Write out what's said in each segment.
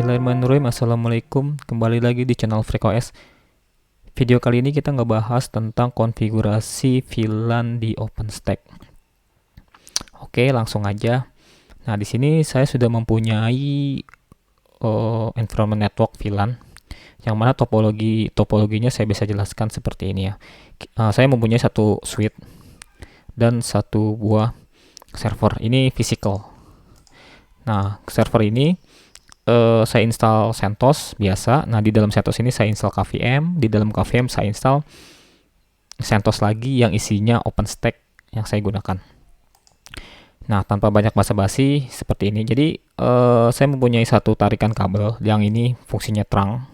Bismillahirrahmanirrahim. Assalamualaikum. Kembali lagi di channel FreakOS. Video kali ini kita ngebahas tentang konfigurasi VLAN di OpenStack. Oke, langsung aja. Nah, di sini saya sudah mempunyai environment network VLAN, yang mana topologinya saya bisa jelaskan seperti ini ya. Saya mempunyai satu switch dan satu buah server. Ini physical. Nah, server ini saya install CentOS biasa. Nah, di dalam CentOS ini saya install KVM. Di dalam KVM saya install CentOS lagi yang isinya OpenStack yang saya gunakan. Nah, tanpa banyak basa-basi seperti ini. Jadi, saya mempunyai satu tarikan kabel yang ini fungsinya terang.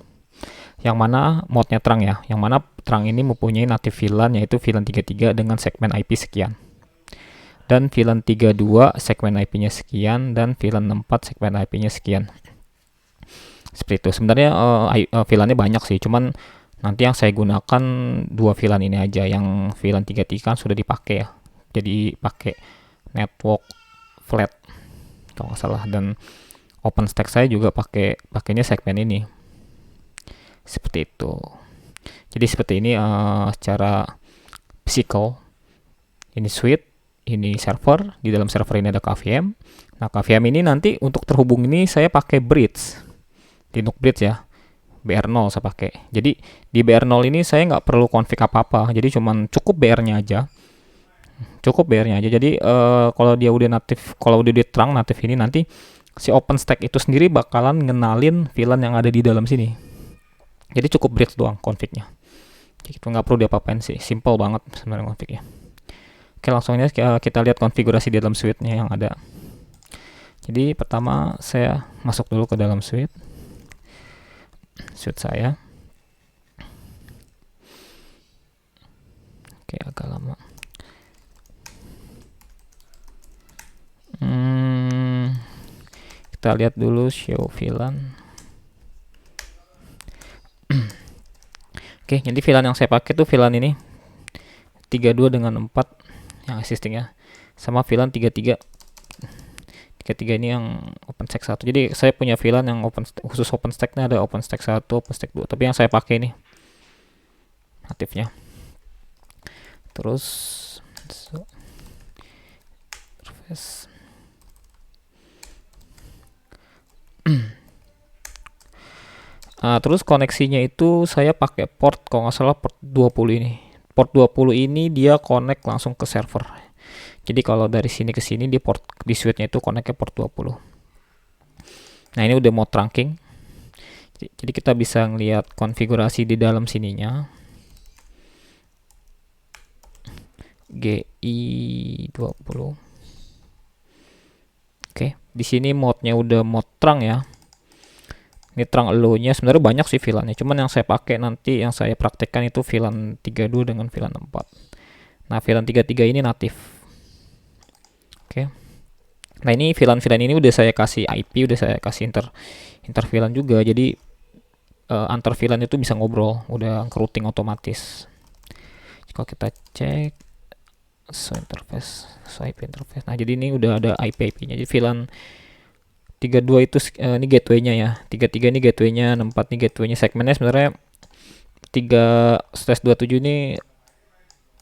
Yang mana mode-nya terang ya. Yang mana terang ini mempunyai native VLAN yaitu VLAN 33 dengan segmen IP sekian. Dan VLAN 32 segmen IP-nya sekian dan VLAN 64 segmen IP-nya sekian. Seperti itu. Sebenarnya VLAN-nya banyak sih, cuman nanti yang saya gunakan dua VLAN ini aja. Yang VLAN 33 kan sudah dipakai ya, jadi pakai network flat kalau nggak salah, dan OpenStack saya juga pakainya segmen ini. Seperti itu. Jadi seperti ini secara physical. Ini switch, ini server. Di dalam server ini ada KVM. Nah, KVM ini nanti untuk terhubung ini saya pakai bridge. Linux Bridge ya, BR0 saya pakai. Jadi di BR0 ini saya nggak perlu config apa-apa, jadi cuman cukup BR-nya aja. Jadi kalau dia udah native, kalau udah terang native ini, nanti si OpenStack itu sendiri bakalan ngenalin VLAN yang ada di dalam sini. Jadi cukup bridge doang config-nya. Gitu, nggak perlu diapa-apain sih, simple banget sebenarnya config-nya. Oke, langsung aja kita lihat konfigurasi di dalam switch-nya yang ada. Jadi pertama saya masuk dulu ke dalam switch saya. Oke, agak lama. Kita lihat dulu show VLAN. Oke, jadi VLAN yang saya pakai tuh VLAN ini 32 dengan 4 yang existing ya, sama VLAN 33 ini yang OpenStack 1. Jadi saya punya VLAN yang khusus OpenStack-nya, ada OpenStack 1, OpenStack 2. Tapi yang saya pakai ini natifnya. Terus interface. Terus koneksinya itu saya pakai port, kalau nggak salah port 20 ini. Port 20 ini dia connect langsung ke server. Jadi kalau dari sini ke sini di switch-nya itu connect ke port 20. Nah, ini udah mode trunking. Jadi kita bisa ngelihat konfigurasi di dalam sininya. GI20. Oke, di sini mode-nya udah mode terang ya. Ini terang low-nya sebenarnya banyak sih VLAN-nya. Cuman yang saya pakai nanti, yang saya praktekkan itu VLAN 32 dengan VLAN 64. Nah, VLAN 33 ini natif. Oke. Nah, ini VLAN ini udah saya kasih IP, udah saya kasih inter VLAN juga. Jadi antar VLAN itu bisa ngobrol, udah routing otomatis. Kalau kita cek IP interface. Nah, jadi ini udah ada IP-nya. Jadi VLAN 32 itu ini gateway-nya ya. 33 ini gateway-nya, 64 ini gateway-nya. Segmennya sebenarnya 3/27 ini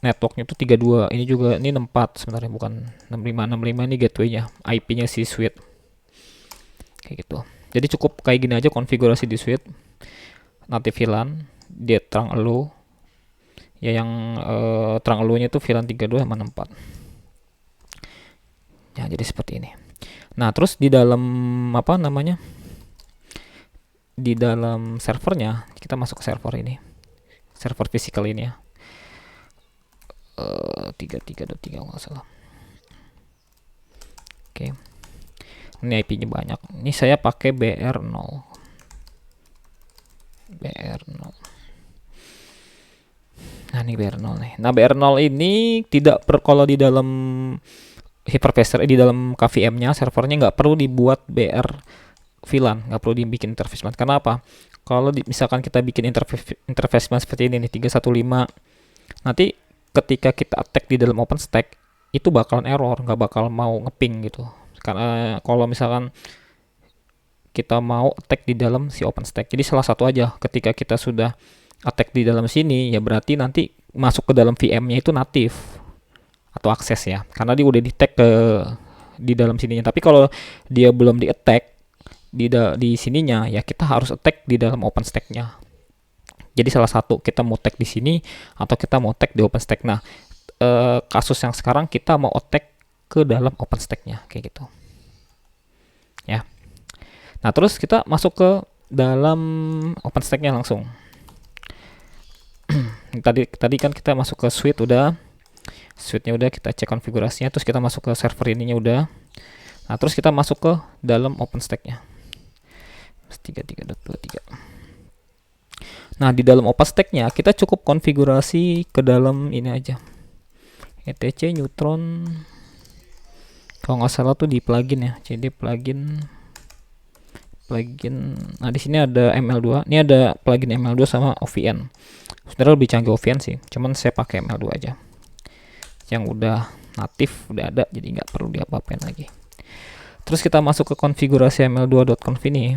networknya tuh 32, ini juga ini 64 sebenarnya, bukan 65 ini gateway-nya, IP-nya si switch. Kayak gitu. Jadi cukup kayak gini aja konfigurasi di switch. Native VLAN, dia terang low. Ya, yang terang low-nya tuh VLAN 32 sama 64. Ya, jadi seperti ini. Nah, terus di dalam di dalam servernya, kita masuk ke server ini. Server physical ini ya. 33.3 nggak salah. Oke. Ini IP-nya banyak. Ini saya pakai BR0. Nah, ini BR0 nih. Nah, BR0 ini tidak kalau di dalam hypervisor, di dalam KVM-nya servernya nggak perlu dibuat BR VLAN, nggak perlu dibikin interface VLAN. Karena apa? Kalau misalkan kita bikin interface VLAN seperti ini nih, 315, nanti ketika kita attack di dalam OpenStack itu bakalan error, nggak bakal mau ngeping gitu. Karena kalau misalkan kita mau attack di dalam si OpenStack. Jadi salah satu aja. Ketika kita sudah attack di dalam sini, ya berarti nanti masuk ke dalam VM-nya itu natif atau akses ya, karena dia udah di-tag ke di dalam sininya. Tapi kalau dia belum di-attack di sininya, ya kita harus attack di dalam OpenStack-nya. Jadi salah satu, kita mau tag di sini atau kita mau tag di OpenStack. Nah, kasus yang sekarang kita mau attack ke dalam OpenStack-nya kayak gitu. Ya. Nah, terus kita masuk ke dalam OpenStack-nya langsung. tadi kan kita masuk ke suite udah. Suite-nya udah, kita cek konfigurasinya, terus kita masuk ke server ininya udah. Nah, terus kita masuk ke dalam OpenStack-nya. 33.23. Nah, di dalam OpenStack-nya kita cukup konfigurasi ke dalam ini aja. etc neutron. Kalau nggak salah tuh di plugin ya. Jadi plugin. Nah, di sini ada ML2. Ini ada plugin ML2 sama OVN. Sebenarnya lebih canggih OVN sih. Cuman saya pakai ML2 aja. Yang udah natif, udah ada, jadi nggak perlu diapa-apain lagi. Terus kita masuk ke konfigurasi ml2.conf ini.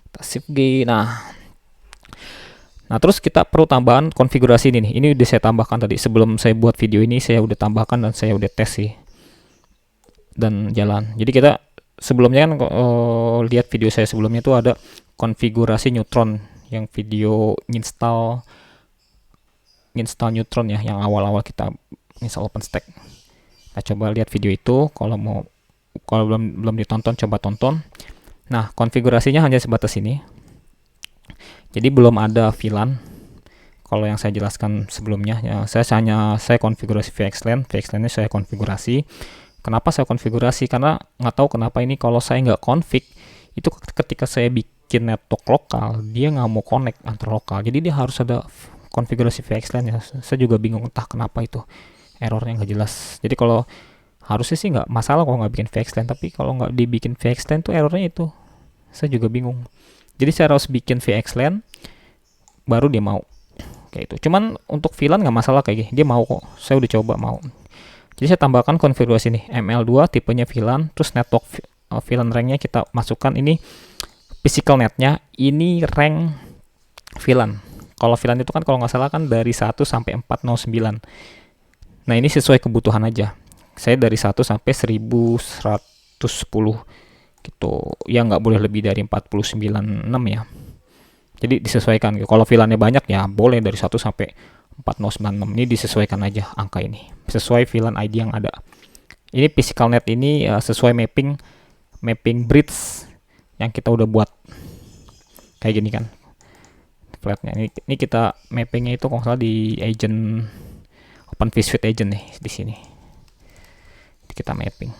Kita shift G. Nah, terus kita perlu tambahan konfigurasi ini nih. Ini udah saya tambahkan tadi. Sebelum saya buat video ini, saya udah tambahkan dan saya udah tes sih. Dan jalan. Jadi kita sebelumnya kan lihat video saya sebelumnya tuh ada konfigurasi neutron yang video install neutron ya, yang awal-awal kita install OpenStack. Nah, coba lihat video itu. Kalau belum ditonton, coba tonton. Nah, konfigurasinya hanya sebatas ini. Jadi belum ada VLAN. Kalau yang saya jelaskan sebelumnya ya, saya konfigurasi VXLAN. VXLAN-nya saya konfigurasi. Kenapa saya konfigurasi? Karena nggak tahu kenapa ini kalau saya nggak config, itu ketika saya bikin network lokal, dia nggak mau connect antar lokal. Jadi dia harus ada konfigurasi VXLAN ya. Saya juga bingung entah kenapa itu errornya nggak jelas. Jadi kalau harusnya sih nggak masalah kalau nggak bikin VXLAN, tapi kalau nggak dibikin VXLAN tuh errornya itu. Saya juga bingung. Jadi saya harus bikin VXLAN baru dia mau kayak itu. Cuman untuk VLAN nggak masalah kayak gini. Dia mau kok. Saya udah coba mau. Jadi saya tambahkan konfigurasi nih ML2 tipenya VLAN, terus network VLAN ranknya kita masukkan ini physical netnya, ini rank VLAN. Kalau VLAN itu kan kalau nggak salah kan dari 1 sampai 409. Nah, ini sesuai kebutuhan aja. Saya dari 1 sampai 1110 gitu. Ya nggak boleh lebih dari 496 ya. Jadi disesuaikan. Kalau VLAN-nya banyak ya boleh dari 1 sampai 4096. Ini disesuaikan aja angka ini. Sesuai VLAN ID yang ada. Ini physical net ini sesuai mapping bridge yang kita udah buat. Kayak gini kan. Flatnya ini kita mappingnya itu kalau salah di agent Open vSuite agent nih di sini. Kita mapping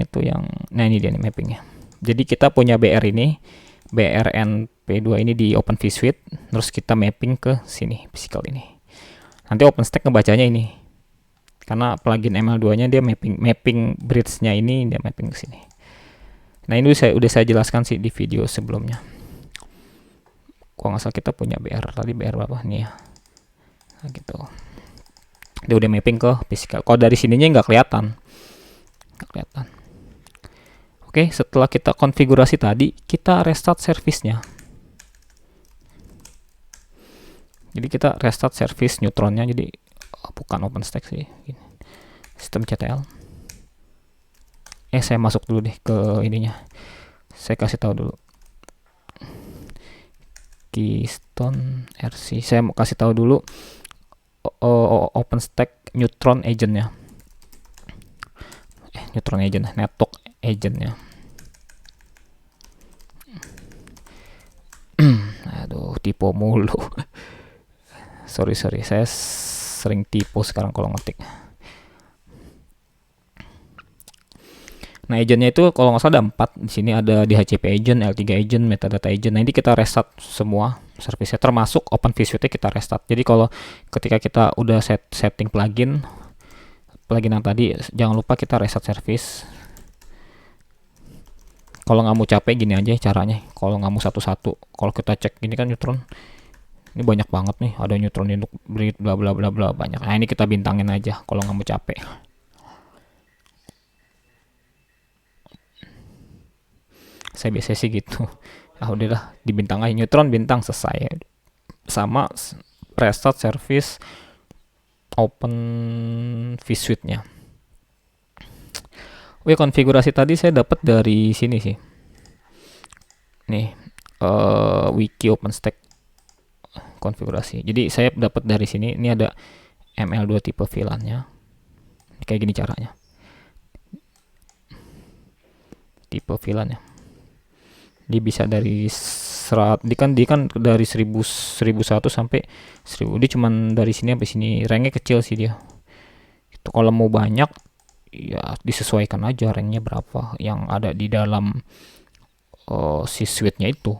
itu yang, nah ini dia nih mappingnya. Jadi kita punya BR ini, BRNP2 ini di Open vSuite, terus kita mapping ke sini physical ini. Nanti OpenStack ngebacanya ini, karena plugin ML2 nya dia mapping bridge-nya ini dia mapping ke sini. Nah, ini udah saya jelaskan sih di video sebelumnya. Kalau nggak salah kita punya BR tadi, BR berapa nih ya? Nah, gitu. Dia udah mapping ke physical. Kalau dari sininya nggak kelihatan. Oke, setelah kita konfigurasi tadi, kita restart service-nya. Jadi kita restart service neutronnya, jadi bukan OpenStack sih. Sistem CTL. Saya masuk dulu deh ke ininya. Saya kasih tahu dulu. Keystone RC. Saya mau kasih tahu dulu OpenStack neutron agent-nya. Neutron agent, network agent-nya. Aduh, tipe mulu. sorry, saya sering tipu sekarang kalau ngetik. Nah, agentnya itu kalau nggak salah ada 4. Di sini ada DHCP agent, L3 agent, metadata agent. Nah, ini kita restart semua service-nya, termasuk Open vSuite-nya kita restart. Jadi kalau ketika kita udah setting plugin yang tadi, jangan lupa kita restart service. Kalau nggak mau capek gini aja caranya. Kalau nggak mau satu-satu, kalau kita cek gini kan neutron, Ini banyak banget nih, ada neutron induk breed bla bla bla bla, banyak. Nah, ini kita bintangin aja kalau nggak mau capek. Saya biasa sih gitu. Ah udahlah, dibintang aja neutron, bintang, selesai. Sama restart service open vSuite-nya. Oh ya, konfigurasi tadi saya dapat dari sini sih. Nih, wiki OpenStack konfigurasi. Jadi saya dapat dari sini. Ini ada ML2 tipe VLAN-nya. Kayak gini caranya. Tipe VLAN-nya. Dia bisa dari dia kan dari 1100 sampai 1000. Dia cuman dari sini sampai sini. Ranknya kecil sih dia. Itu kalau mau banyak ya disesuaikan aja ranknya berapa yang ada di dalam si suite-nya itu.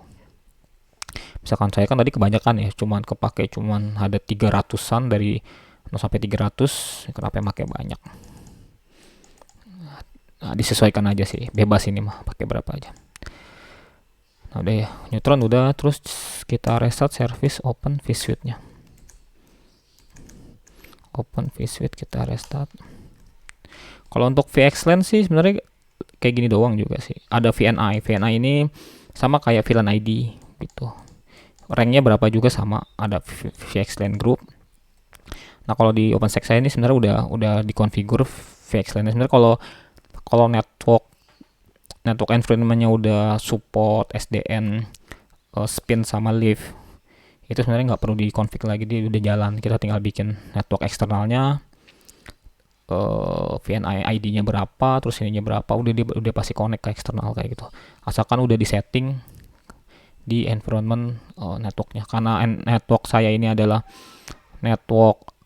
Misalkan saya kan tadi kebanyakan ya, cuman kepake cuman ada 300-an, dari 0 sampai 300, kenapa pakai banyak. Nah, disesuaikan aja sih, bebas ini mah pakai berapa aja. Nah udah ya, neutron udah, terus kita restart service open vSuite-nya. Open vSuite kita restart. Kalau untuk VXLAN sih sebenarnya kayak gini doang juga sih. Ada VNI. VNI ini sama kayak VLAN ID gitu. Ranknya berapa juga sama, ada VXLAN group. Nah kalau di OpenStack saya ini sebenarnya udah dikonfigur VXLAN. Sebenarnya kalau network environment-nya udah support SDN, spin sama leaf, itu sebenarnya nggak perlu dikonfig lagi, dia udah jalan. Kita tinggal bikin network eksternalnya, VNI ID-nya berapa, terus ininya berapa, udah pasti connect ke eksternal kayak gitu. Asalkan udah disetting di environment networknya. Karena network saya ini adalah network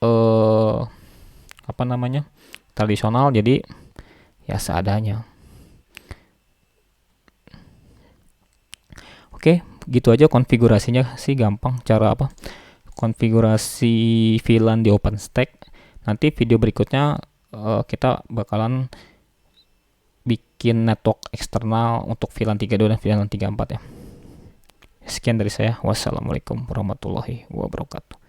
tradisional, jadi ya seadanya. Oke, gitu aja konfigurasinya sih, gampang. Cara konfigurasi VLAN di OpenStack. Nanti video berikutnya kita bakalan bikin network eksternal untuk VLAN 32 dan VLAN 34 ya. Sekian dari saya. Wassalamualaikum warahmatullahi wabarakatuh.